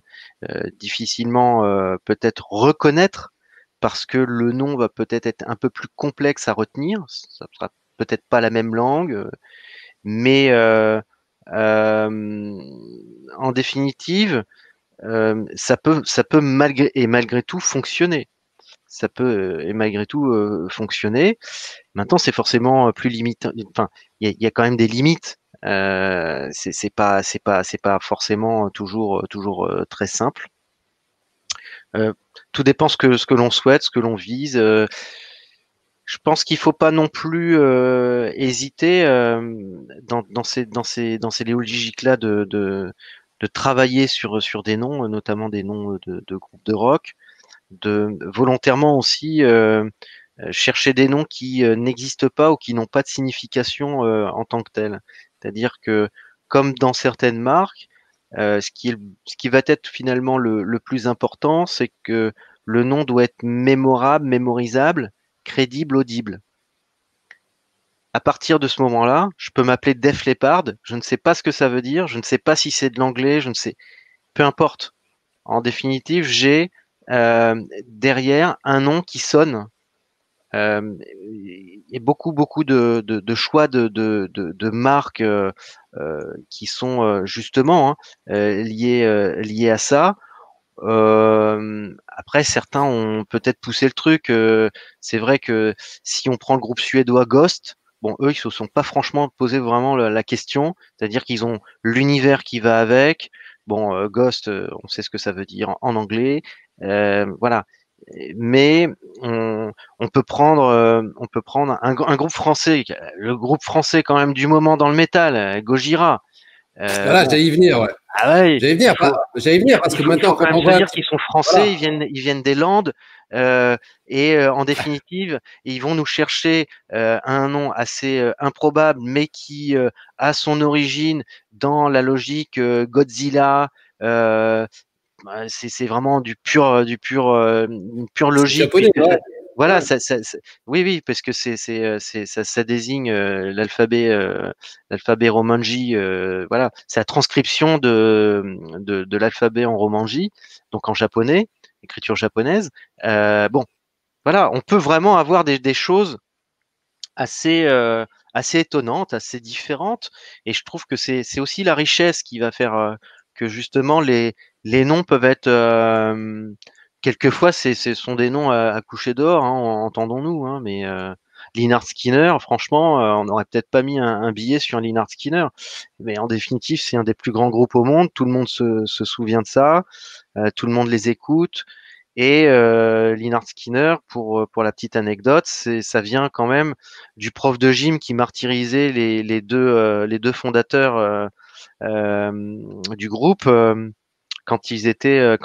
difficilement peut-être reconnaître parce que le nom va peut-être être un peu plus complexe à retenir. Ça sera peut-être pas la même langue, mais euh, en définitive, ça peut malgré tout fonctionner. Ça peut et malgré tout fonctionner. Maintenant, c'est forcément plus limite. Enfin, il y a quand même des limites. C'est pas forcément toujours très simple. Tout dépend ce que l'on souhaite, ce que l'on vise. Je pense qu'il faut pas non plus hésiter dans ces logiques-là de travailler sur des noms, notamment des noms de groupes de rock, de volontairement aussi chercher des noms qui n'existent pas ou qui n'ont pas de signification en tant que tels. C'est-à-dire que, comme dans certaines marques, ce qui va être finalement le plus important, c'est que le nom doit être mémorable, mémorisable, crédible, audible. À partir de ce moment-là, je peux m'appeler Def Leppard, je ne sais pas ce que ça veut dire, je ne sais pas si c'est de l'anglais, je ne sais, peu importe. En définitive, j'ai derrière un nom qui sonne et beaucoup de choix de marques qui sont justement hein, liés à ça. Après, certains ont peut-être poussé le truc. C'est vrai que si on prend le groupe suédois Ghost, bon, eux, ils se sont pas franchement posé vraiment la question. C'est-à-dire qu'ils ont l'univers qui va avec. Bon, Ghost, on sait ce que ça veut dire en anglais. Voilà. Mais on peut prendre un groupe français, le groupe français quand même du moment dans le métal, Gojira. Voilà, Bon, j'allais y venir, ouais. ah ouais, J'allais y venir parce que il maintenant, faut quand quand même on se voit, dire qu'ils sont français, voilà, ils viennent des Landes, en définitive, ils vont nous chercher un nom assez improbable, mais qui a son origine dans la logique Godzilla. Euh, c'est vraiment une pure c'est logique, japonais, puisque ouais. voilà, Ouais. oui, oui, parce que ça désigne l'alphabet romanji, voilà, c'est la transcription de l'alphabet en romanji, donc en japonais, écriture japonaise. Bon, voilà, on peut vraiment avoir des choses assez assez étonnantes, assez différentes, et je trouve que c'est aussi la richesse qui va faire que justement les noms peuvent être quelquefois ce sont des noms à coucher dehors, hein, entendons-nous, hein, mais Lynyrd Skynyrd, franchement, on n'aurait peut-être pas mis un billet sur Lynyrd Skynyrd, mais en définitive, c'est un des plus grands groupes au monde, tout le monde se souvient de ça, tout le monde les écoute. Et Lynyrd Skynyrd, pour la petite anecdote, ça vient quand même du prof de gym qui martyrisait les deux fondateurs du groupe quand ils étaient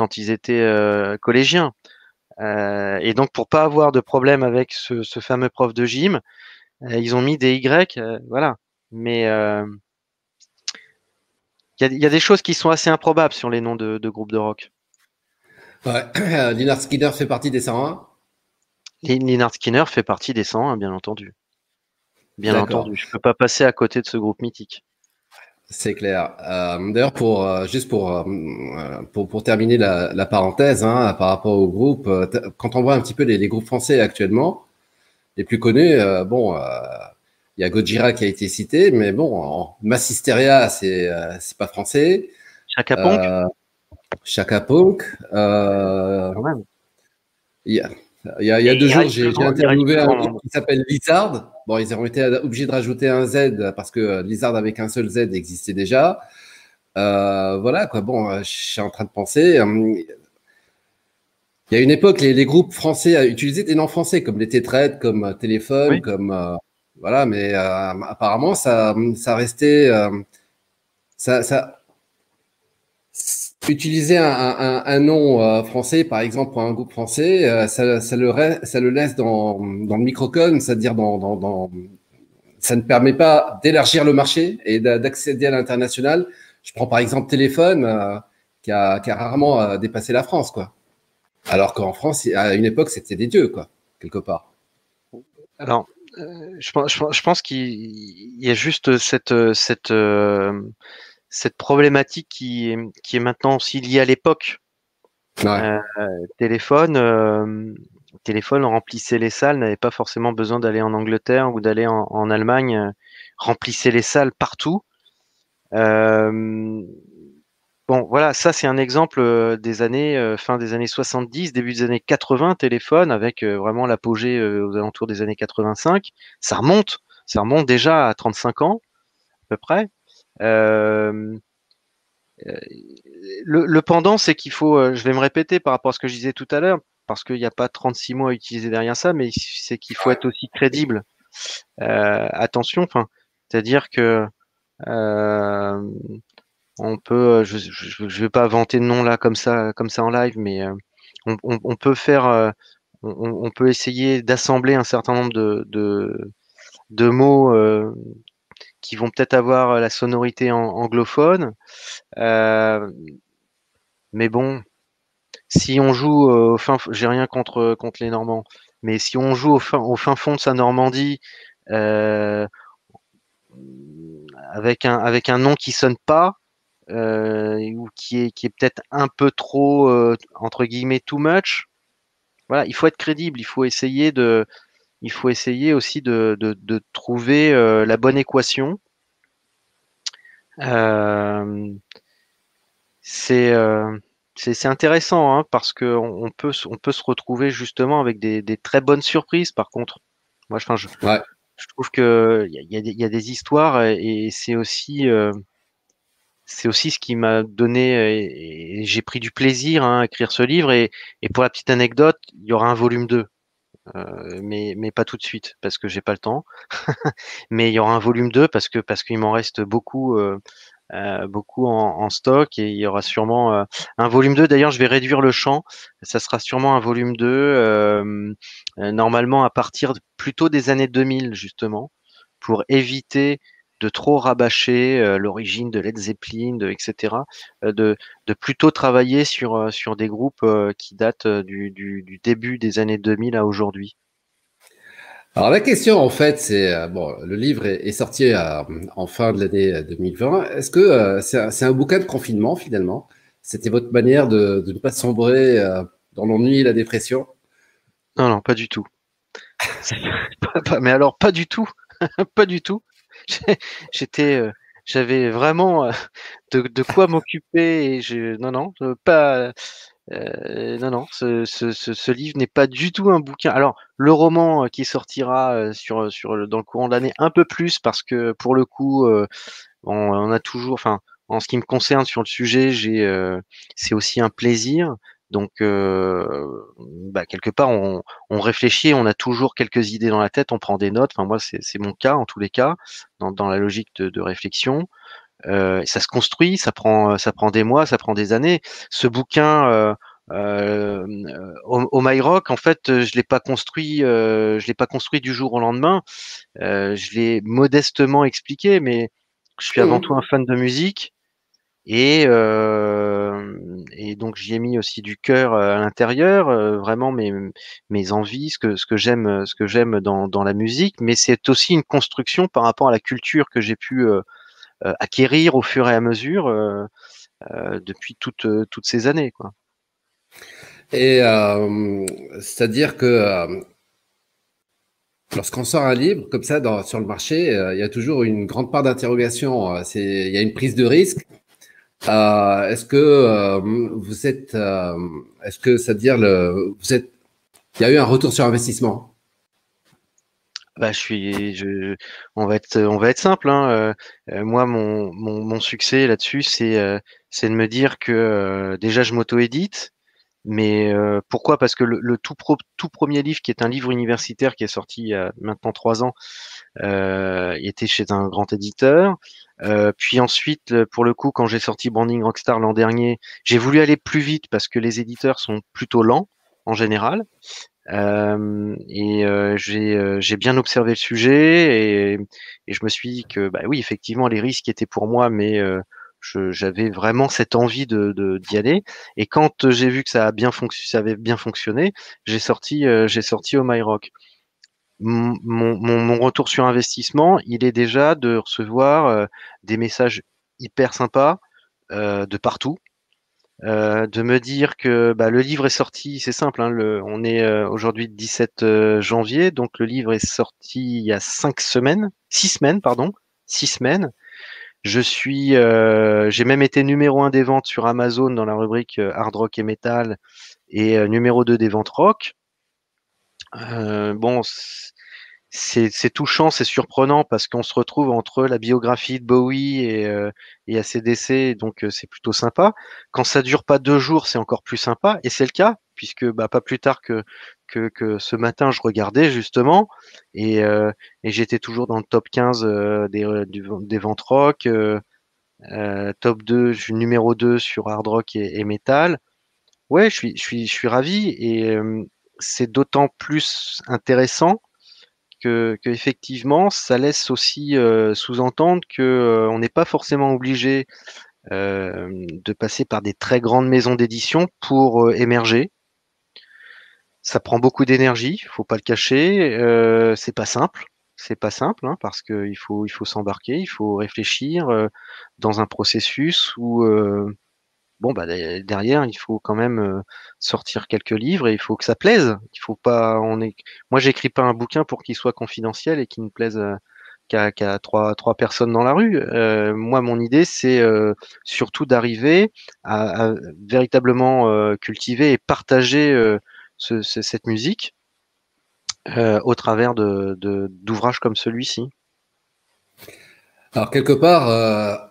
collégiens. Et donc, pour pas avoir de problème avec ce fameux prof de gym, ils ont mis des Y, voilà. Mais il y a des choses qui sont assez improbables sur les noms de groupes de rock. Ouais. Lynyrd Skynyrd fait partie des 101. Lynyrd Skynyrd fait partie des 101, bien entendu. Bien D'accord, entendu, je peux pas passer à côté de ce groupe mythique. c'est clair. D'ailleurs, juste pour terminer la parenthèse hein, par rapport au groupe, quand on voit un petit peu les groupes français actuellement, les plus connus, bon, il y a Gojira qui a été cité, mais bon, Massisteria, c'est pas français. Chaka Ponk, Euh, Chaka Punk, quand même. il y a- Il y a 2 jours, j'ai il reste interviewé plus un grand groupe monde. qui s'appelle Lizard. Bon, ils ont été obligés de rajouter un Z parce que Lizard avec un seul Z existait déjà. Voilà, quoi. Bon, je suis en train de penser. Il y a une époque, les groupes français utilisaient des noms français comme les Tétraites, comme Téléphone, Oui. comme voilà, mais apparemment ça restait ça utiliser un nom français, par exemple pour un groupe français, ça le laisse dans le microcosme, c'est-à-dire ça ne permet pas d'élargir le marché et d'accéder à l'international. Je prends par exemple Téléphone, qui a rarement dépassé la France, quoi. Alors qu'en France, à une époque, c'était des dieux, quoi, quelque part. Alors, je pense qu'il y a juste cette problématique qui est maintenant aussi liée à l'époque. Ouais. Euh, téléphone, euh, téléphone remplissait les salles, n'avait pas forcément besoin d'aller en Angleterre ou d'aller en Allemagne, remplissait les salles partout. Euh, bon, voilà, ça c'est un exemple des années fin des années 70, début des années 80, téléphone avec vraiment l'apogée aux alentours des années 85. Ça remonte déjà à 35 ans à peu près. Euh, le pendant, c'est qu'il faut, je vais me répéter par rapport à ce que je disais tout à l'heure, parce qu'il n'y a pas 36 mots à utiliser derrière ça, mais c'est qu'il faut être aussi crédible. Attention, enfin, c'est-à-dire que euh, on peut, je vais pas inventer de nom là comme ça en live, mais on peut faire, on peut essayer d'assembler un certain nombre de mots qui vont peut-être avoir la sonorité anglophone, euh, mais bon. Si on joue j'ai rien contre les Normands, mais si on joue au fin fond de sa Normandie, euh, avec un nom qui sonne pas, ou qui est peut-être un peu trop, entre guillemets, too much, voilà, il faut être crédible, il faut essayer aussi de trouver la bonne équation. Euh, c'est euh, c'est intéressant, hein, parce que on peut se retrouver justement avec des très bonnes surprises. Par contre, moi, Ouais. je trouve que il y a des histoires et c'est aussi ce qui m'a donné et j'ai pris du plaisir, hein, à écrire ce livre. Et pour la petite anecdote, il y aura un volume 2, mais pas tout de suite parce que j'ai pas le temps. Mais il y aura un volume 2 parce qu'il m'en reste beaucoup. Beaucoup en stock et il y aura sûrement un volume 2. D'ailleurs, je vais réduire le champ. Ça sera sûrement un volume 2, normalement à partir plutôt des années 2000, justement, pour éviter de trop rabâcher l'origine de Led Zeppelin, etc. De plutôt travailler sur des groupes qui datent du début des années 2000 à aujourd'hui. Alors la question, en fait, c'est bon, le livre est sorti en fin de l'année 2020. Est-ce que c'est un bouquin de confinement finalement? C'était votre manière de ne pas sombrer dans l'ennui et la dépression? Non, non, pas du tout. Mais alors, pas du tout. Pas du tout. J'ai- J'étais, j'avais vraiment de quoi m'occuper et non, non, pas, non, non, ce livre n'est pas du tout un bouquin. Alors, le roman qui sortira dans le courant de l'année, un peu plus parce que pour le coup, on a toujours, enfin, en ce qui me concerne sur le sujet, c'est aussi un plaisir. Donc, bah, quelque part, on réfléchit, on a toujours quelques idées dans la tête, on prend des notes. Enfin, moi, c'est mon cas en tous les cas, dans la logique de réflexion. Ça se construit, ça prend des mois, ça prend des années. Ce bouquin, au My Rock, en fait, je l'ai pas construit du jour au lendemain. Je l'ai modestement expliqué, mais je suis avant tout un Mhm. fan de musique et donc j'y ai mis aussi du cœur à l'intérieur, vraiment mes envies, ce que j'aime dans la musique, mais c'est aussi une construction par rapport à la culture que j'ai pu acquérir au fur et à mesure depuis toutes ces années, quoi. Et c'est-à-dire que lorsqu'on sort un livre comme ça sur le marché, il y a toujours une grande part d'interrogation. Il y a une prise de risque. Est-ce que vous êtes, est-ce que c'est-à-dire vous êtes Il y a eu un retour sur investissement. Bah, on va être simple, hein. Moi, mon succès là-dessus, c'est de me dire que déjà je m'auto-édite, mais pourquoi? Parce que le tout premier livre, qui est un livre universitaire qui est sorti il y a maintenant 3 ans, il était chez un grand éditeur. Puis ensuite, pour le coup, quand j'ai sorti Branding Rockstar l'an dernier, j'ai voulu aller plus vite parce que les éditeurs sont plutôt lents en général. J'ai bien observé le sujet et je me suis dit que bah oui, effectivement, les risques étaient pour moi, mais j'avais vraiment cette envie d'y aller. Et quand j'ai vu que ça avait bien fonctionné, j'ai sorti Oh My Rock. Mon retour sur investissement, il est déjà de recevoir des messages hyper sympas de partout, de me dire que bah, le livre est sorti, c'est simple, hein, on est aujourd'hui le 17 janvier, donc le livre est sorti il y a 5 semaines, 6 semaines, pardon, 6 semaines. J'ai même été numéro 1 des ventes sur Amazon dans la rubrique hard rock et metal et numéro 2 des ventes rock. Bon, c'est touchant, c'est surprenant parce qu'on se retrouve entre la biographie de Bowie et AC/DC, donc c'est plutôt sympa. Quand ça dure pas 2 jours, c'est encore plus sympa, et c'est le cas, puisque bah, pas plus tard que ce matin, je regardais justement, et j'étais toujours dans le top 15 des ventes rock, top 2, je suis numéro 2 sur hard rock et metal. Ouais, je suis ravi, et c'est d'autant plus intéressant que effectivement, ça laisse aussi sous-entendre que on n'est pas forcément obligé de passer par des très grandes maisons d'édition pour émerger. Ça prend beaucoup d'énergie, faut pas le cacher. C'est pas simple, hein, parce que il faut s'embarquer, il faut réfléchir dans un processus où bon, bah, derrière, il faut quand même sortir quelques livres, et il faut que ça plaise. Il faut pas, moi, j'écris pas un bouquin pour qu'il soit confidentiel et qu'il ne plaise qu'à trois personnes dans la rue. Moi, mon idée, c'est surtout d'arriver à véritablement cultiver et partager cette musique au travers d'ouvrages comme celui-ci. Alors, quelque part,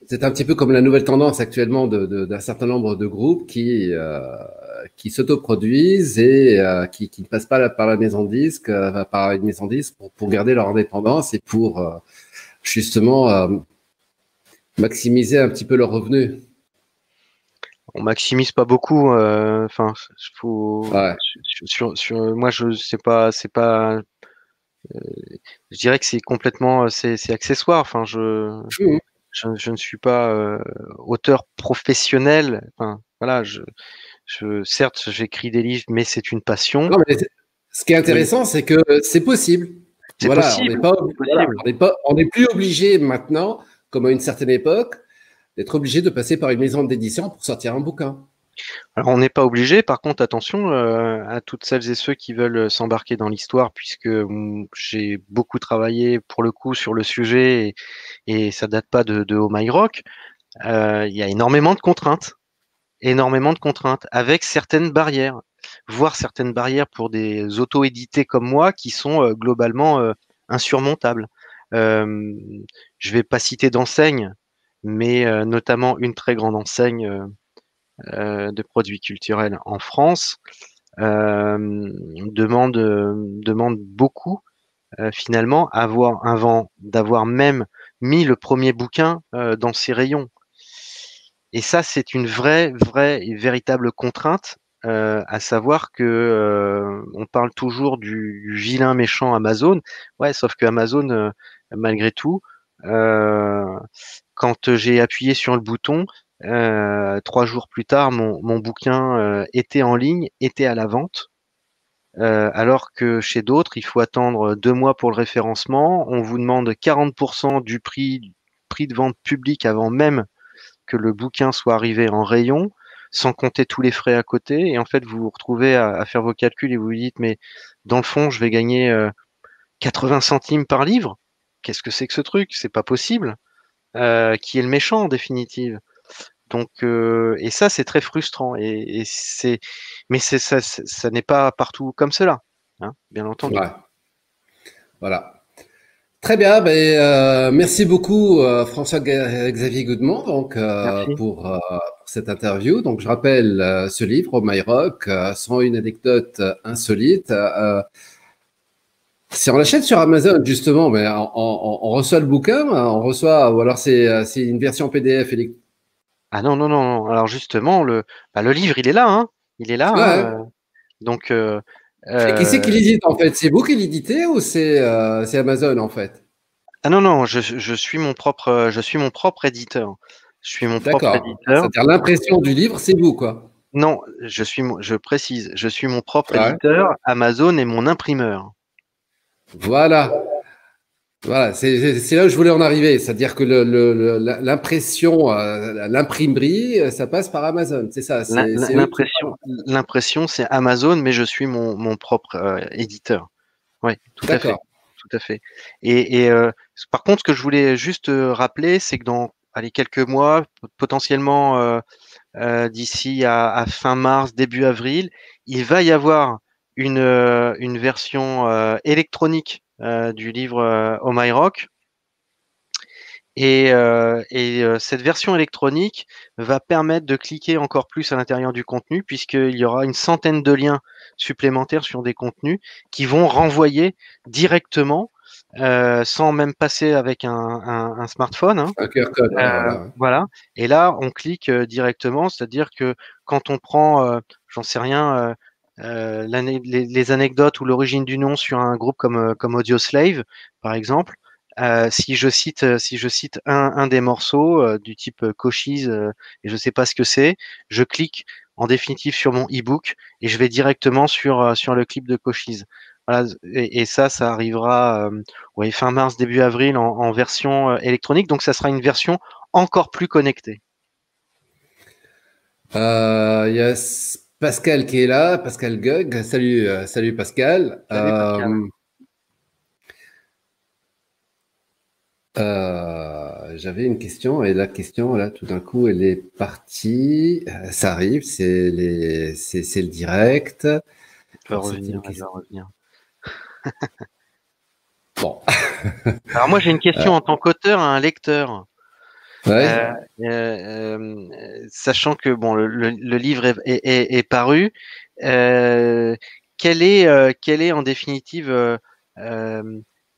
c'est un petit peu comme la nouvelle tendance actuellement d'un certain nombre de groupes qui s'autoproduisent et qui ne passent pas par la maison de disque, par une maison de disque pour garder leur indépendance et pour justement maximiser un petit peu leurs revenus. On maximise pas beaucoup. Enfin, faut Ouais. moi, c'est pas. Je dirais que c'est complètement, c'est accessoire. Enfin, Mmh. je ne suis pas auteur professionnel. Enfin, voilà, certes, j'écris des livres, mais c'est une passion. Non, mais ce qui est Et intéressant, c'est que c'est possible. c'est Voilà, possible, c'est voilà, possible. on n'est plus obligé maintenant, comme à une certaine époque, d'être obligé de passer par une maison d'édition pour sortir un bouquin. Alors, on n'est pas obligé. Par contre, attention à toutes celles et ceux qui veulent s'embarquer dans l'histoire, puisque j'ai beaucoup travaillé pour le coup sur le sujet, et ça date pas de Oh My Rock. Il y a énormément de contraintes, avec certaines barrières, voire certaines barrières pour des auto-édités comme moi qui sont globalement insurmontables. Euh, je vais pas citer d'enseigne, mais notamment une très grande enseigne de produits culturels en France demande beaucoup finalement d'avoir même mis le premier bouquin dans ses rayons. Et ça, c'est une vraie et véritable contrainte, à savoir que on parle toujours du vilain méchant Amazon. Ouais, sauf que Amazon, malgré tout, euh, quand j'ai appuyé sur le bouton, 3 jours plus tard, mon bouquin était en ligne, était à la vente. Alors que chez d'autres, il faut attendre 2 mois pour le référencement. On vous demande 40% du prix de vente public avant même que le bouquin soit arrivé en rayon, sans compter tous les frais à côté. Et en fait, vous vous retrouvez à faire vos calculs et vous vous dites, mais dans le fond, je vais gagner 80 centimes par livre. Qu'est-ce que c'est que ce truc? C'est pas possible. Qui est le méchant en définitive? Et ça, c'est très frustrant. Mais ça n'est pas partout comme cela, hein, bien entendu. Ouais. Voilà. Très bien, merci beaucoup François-Xavier Goudemont donc, Merci. pour cette interview. Donc je rappelle ce livre, Oh My Rock, 101 anecdotes insolites. Si on l'achète sur Amazon justement, mais on reçoit le bouquin, on reçoit, ou alors c'est une version PDF. Ah non, non, non, non. Alors justement, le livre, il est là, hein. Il est là, Ouais. hein. Donc, Et qui c'est euh, qui l'édite en fait? C'est vous qui l'éditez ou c'est Amazon en fait? ah non, non, je suis mon propre éditeur. Je suis mon propre D'accord. éditeur. C'est-à-dire l'impression du livre, c'est vous quoi. Non, je précise, je suis mon propre Ouais. éditeur. Amazon est mon imprimeur. Voilà. Voilà, c'est là où je voulais en arriver. C'est-à-dire que l'impression, l'imprimerie, ça passe par Amazon. C'est ça. C'est eux qui. L'impression, c'est Amazon, mais je suis mon propre éditeur. Oui, tout à fait, D'accord. tout à fait. Par contre, ce que je voulais juste rappeler, c'est que dans allez, quelques mois, potentiellement d'ici à fin mars, début avril, il va y avoir une version électronique du livre Oh My Rock. Cette version électronique va permettre de cliquer encore plus à l'intérieur du contenu, puisqu'il y aura une centaine de liens supplémentaires sur des contenus qui vont renvoyer directement, sans même passer avec un smartphone, hein. Un QR code, ouais, voilà. Voilà. Et là, on clique directement, c'est-à-dire que quand on prend, j'en sais rien, les anecdotes ou l'origine du nom sur un groupe comme Audioslave, par exemple, si je cite un des morceaux du type Cochise, et je ne sais pas ce que c'est, je clique en définitive sur mon e-book et je vais directement sur le clip de Cochise. Voilà, et ça arrivera ouais, fin mars, début avril en version électronique. Donc, ça sera une version encore plus connectée. Il y a Pascal qui est là, Pascal Gug. Salut, salut Pascal. Salut Pascal. J'avais une question et la question là, tout d'un coup, elle est partie. Ça arrive, c'est le direct. Elle va Alors c'était revenir, une elle va question. revenir. Bon, Alors moi j'ai une question en tant qu'auteur à un lecteur. ouais. Euh, Sachant que bon le livre est paru, euh, quelle est en définitive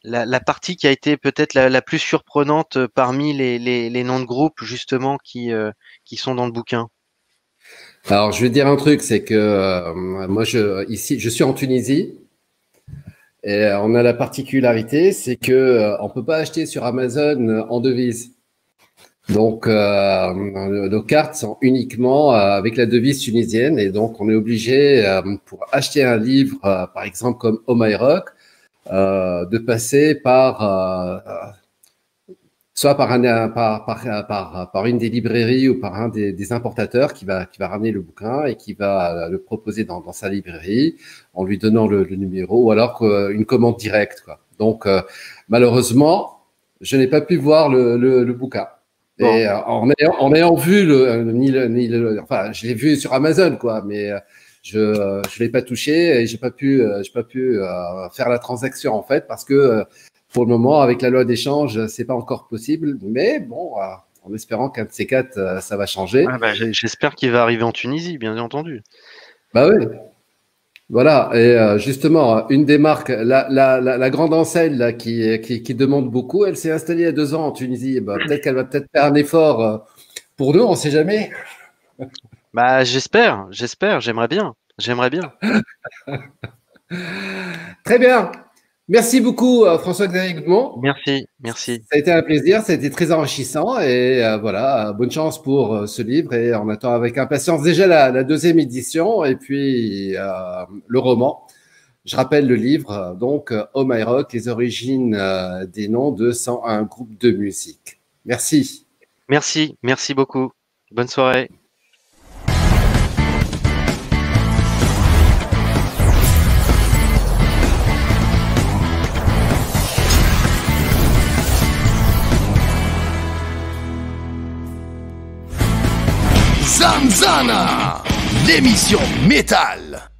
la partie qui a été peut-être la plus surprenante parmi les noms de groupe justement qui sont dans le bouquin? Alors je vais dire un truc, c'est que moi ici, je suis en Tunisie. Et on a la particularité, c'est que on peut pas acheter sur Amazon en devise. Donc nos cartes sont uniquement avec la devise tunisienne et donc on est obligé pour acheter un livre, par exemple comme Oh My Rock, de passer soit par une des librairies ou par un des importateurs qui va ramener le bouquin et qui va le proposer dans sa librairie en lui donnant le numéro ou alors une commande directe, quoi. Donc, malheureusement, je n'ai pas pu voir le bouquin. Bon, Et en ayant vu enfin, je l'ai vu sur Amazon, quoi, mais je l'ai pas touché et j'ai pas pu faire la transaction en fait parce que pour le moment, avec la loi d'échange, c'est pas encore possible. Mais bon, en espérant qu'un de ces quatre, ça va changer. ah bah, j'espère qu'il va arriver en Tunisie, bien entendu. Bah oui, voilà. Et justement, une des marques, la grande enseigne là, qui demande beaucoup, elle s'est installée il y a 2 ans en Tunisie. Bah, peut-être qu'elle va peut-être faire un effort pour nous, on ne sait jamais. Bah j'espère, j'aimerais bien. Très bien. Merci beaucoup, François-Xavier Goudemont. Merci, merci. Ça a été un plaisir, ça a été très enrichissant et voilà, bonne chance pour ce livre et on attend avec impatience déjà la deuxième édition et puis le roman. Je rappelle le livre, donc Oh My Rock, les origines des noms de 101 groupes de musique. Merci. Merci, merci beaucoup. Bonne soirée. Zanzana, l'émission métal.